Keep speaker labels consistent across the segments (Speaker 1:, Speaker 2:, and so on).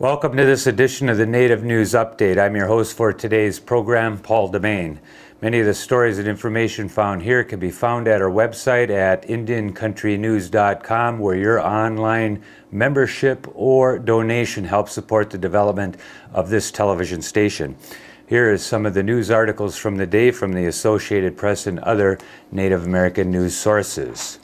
Speaker 1: Welcome to this edition of the Native News Update. I'm your host for today's program, Paul Demain. Many of the stories and information found here can be found at our website at IndianCountryNews.com, where your online membership or donation helps support the development of this television station. Here is some of the news articles from the day from the Associated Press and other Native American news sources.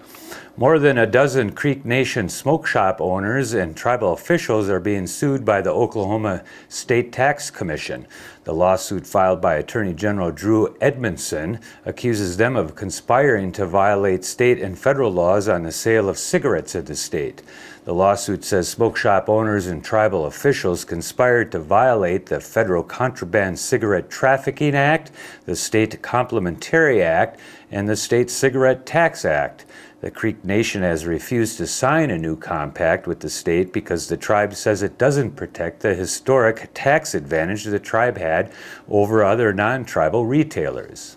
Speaker 1: More than a dozen Creek Nation smoke shop owners and tribal officials are being sued by the Oklahoma State Tax Commission. The lawsuit filed by Attorney General Drew Edmondson accuses them of conspiring to violate state and federal laws on the sale of cigarettes in the state. The lawsuit says smoke shop owners and tribal officials conspired to violate the Federal Contraband Cigarette Trafficking Act, the State Complementary Act, and the State Cigarette Tax Act. The Creek Nation has refused to sign a new compact with the state because the tribe says it doesn't protect the historic tax advantage the tribe had over other non-tribal retailers.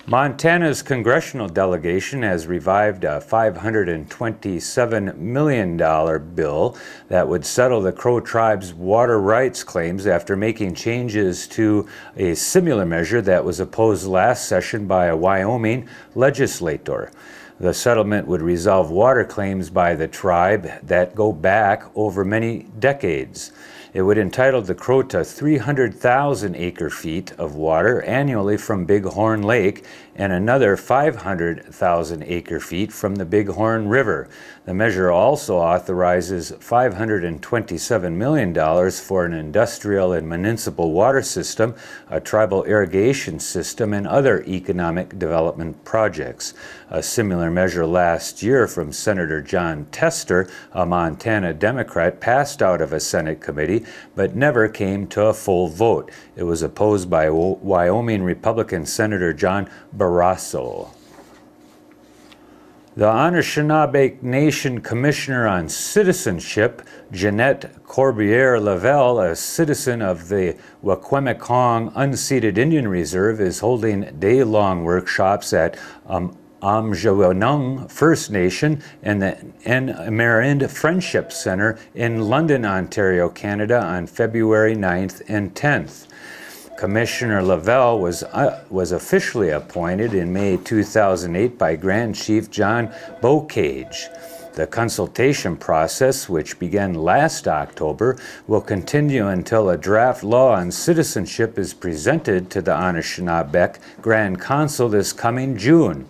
Speaker 1: Montana's congressional delegation has revived a $527 million bill that would settle the Crow tribe's water rights claims after making changes to a similar measure that was opposed last session by a Wyoming legislator. The settlement would resolve water claims by the tribe that go back over many decades. It would entitle the Crow to 300,000 acre-feet of water annually from Bighorn Lake and another 500,000 acre-feet from the Bighorn River. The measure also authorizes $527 million for an industrial and municipal water system, a tribal irrigation system, and other economic development projects. A similar measure last year from Senator John Tester, a Montana Democrat, passed out of a Senate committee but never came to a full vote. It was opposed by Wyoming Republican Senator John Barrasso. The Anishinaabe Nation Commissioner on Citizenship, Jeanette Corbière-Lavelle, a citizen of the Wakwemekong Unceded Indian Reserve, is holding day-long workshops at Amjawinung First Nation and the Amerind Friendship Center in London, Ontario, Canada on February 9th and 10th. Commissioner Lavelle was officially appointed in May 2008 by Grand Chief John Bocage. The consultation process, which began last October, will continue until a draft law on citizenship is presented to the Anishinaabe Grand Council this coming June.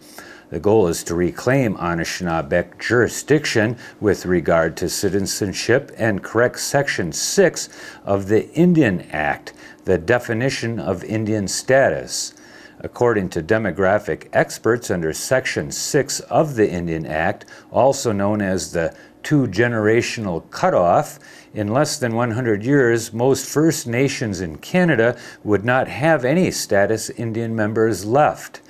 Speaker 1: The goal is to reclaim Anishinaabe jurisdiction with regard to citizenship and correct Section 6 of the Indian Act, the definition of Indian status. According to demographic experts, under Section 6 of the Indian Act, also known as the two-generational cutoff, in less than 100 years, most First Nations in Canada would not have any status Indian members left.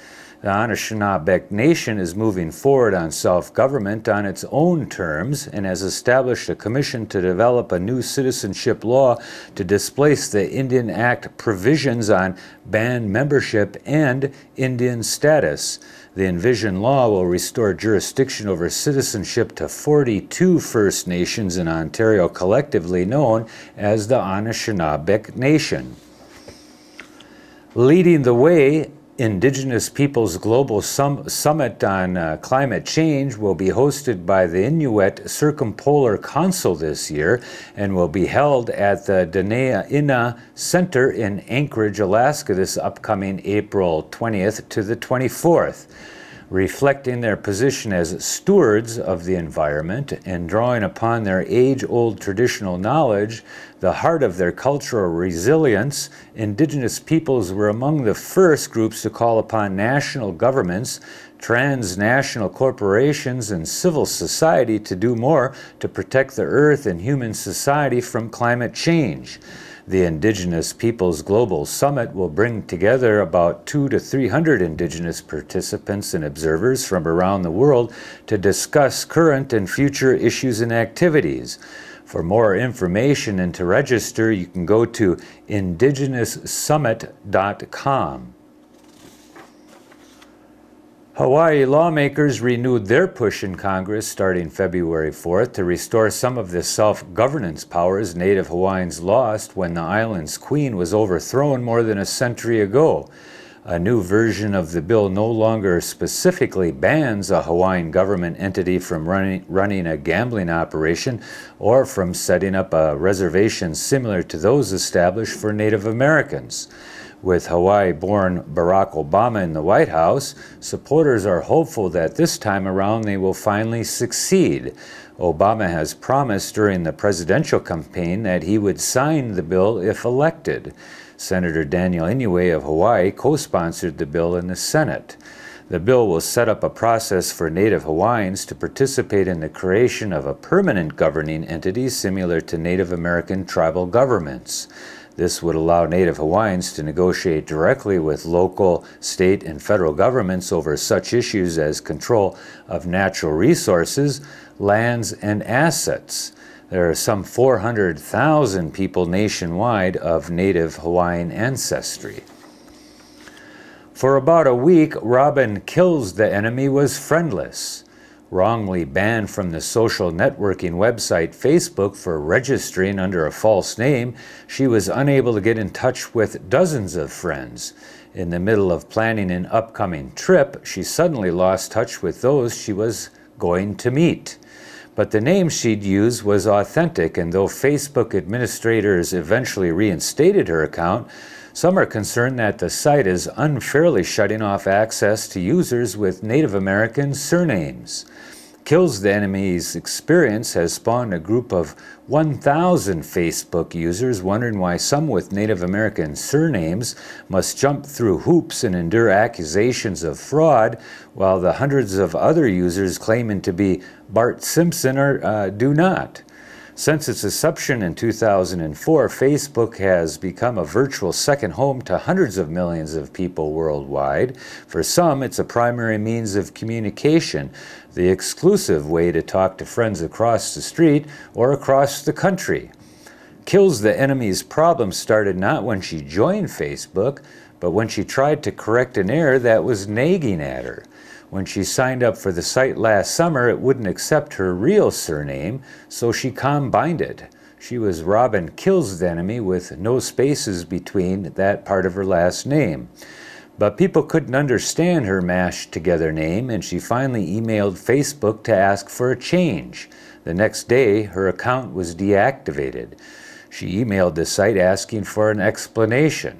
Speaker 1: The Anishinaabe Nation is moving forward on self-government on its own terms and has established a commission to develop a new citizenship law to displace the Indian Act provisions on band membership and Indian status. The envisioned law will restore jurisdiction over citizenship to 42 First Nations in Ontario, collectively known as the Anishinaabe Nation. Leading the way, Indigenous Peoples Global Summit on Climate Change will be hosted by the Inuit Circumpolar Council this year and will be held at the Dena'ina Center in Anchorage, Alaska this upcoming April 20th to the 24th. Reflecting their position as stewards of the environment and drawing upon their age-old traditional knowledge, the heart of their cultural resilience, Indigenous peoples were among the first groups to call upon national governments, transnational corporations, and civil society to do more to protect the earth and human society from climate change. The Indigenous Peoples Global Summit will bring together about 200 to 300 Indigenous participants and observers from around the world to discuss current and future issues and activities. For more information and to register, you can go to indigenousummit.com. Hawaii lawmakers renewed their push in Congress starting February 4th to restore some of the self-governance powers Native Hawaiians lost when the island's queen was overthrown more than a century ago. A new version of the bill no longer specifically bans a Hawaiian government entity from running a gambling operation or from setting up a reservation similar to those established for Native Americans. With Hawaii-born Barack Obama in the White House, supporters are hopeful that this time around they will finally succeed. Obama has promised during the presidential campaign that he would sign the bill if elected. Senator Daniel Inouye of Hawaii co-sponsored the bill in the Senate. The bill will set up a process for Native Hawaiians to participate in the creation of a permanent governing entity similar to Native American tribal governments. This would allow Native Hawaiians to negotiate directly with local, state, and federal governments over such issues as control of natural resources, lands, and assets. There are some 400,000 people nationwide of Native Hawaiian ancestry. For about a week, Robin Kills the Enemy was friendless. Wrongly banned from the social networking website Facebook for registering under a false name, she was unable to get in touch with dozens of friends. In the middle of planning an upcoming trip, she suddenly lost touch with those she was going to meet. But the name she'd used was authentic, and though Facebook administrators eventually reinstated her account, some are concerned that the site is unfairly shutting off access to users with Native American surnames. Kills the Enemy's experience has spawned a group of 1,000 Facebook users wondering why some with Native American surnames must jump through hoops and endure accusations of fraud, while the hundreds of other users claiming to be Bart Simpson do not. Since its inception in 2004, Facebook has become a virtual second home to hundreds of millions of people worldwide. For some, it's a primary means of communication, the exclusive way to talk to friends across the street or across the country. Kills the Enemy's problem started not when she joined Facebook, but when she tried to correct an error that was nagging at her. When she signed up for the site last summer, it wouldn't accept her real surname, so she combined it. She was Robin Kills the Enemy with no spaces between that part of her last name. But people couldn't understand her mashed together name, and she finally emailed Facebook to ask for a change. The next day, her account was deactivated. She emailed the site asking for an explanation.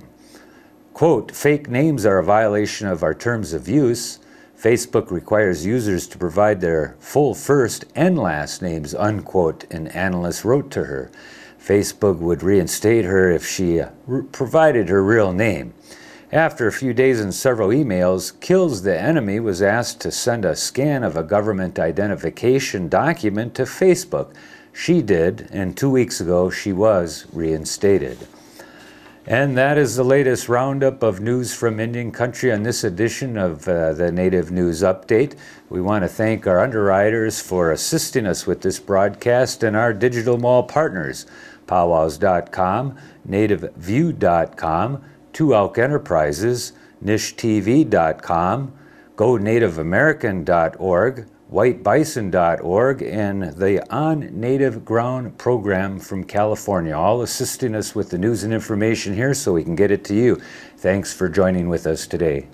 Speaker 1: Quote, "Fake names are a violation of our terms of use. Facebook requires users to provide their full first and last names," unquote, an analyst wrote to her. Facebook would reinstate her if she provided her real name. After a few days and several emails, Kills the Enemy was asked to send a scan of a government identification document to Facebook. She did, and 2 weeks ago she was reinstated. And that is the latest roundup of news from Indian Country on this edition of the Native News Update. We want to thank our underwriters for assisting us with this broadcast and our digital mall partners, powwows.com, nativeview.com, Two Elk Enterprises, nishtv.com, GoNativeAmerican.org, whitebison.org, and the On Native Ground program from California, all assisting us with the news and information here so we can get it to you. Thanks for joining with us today.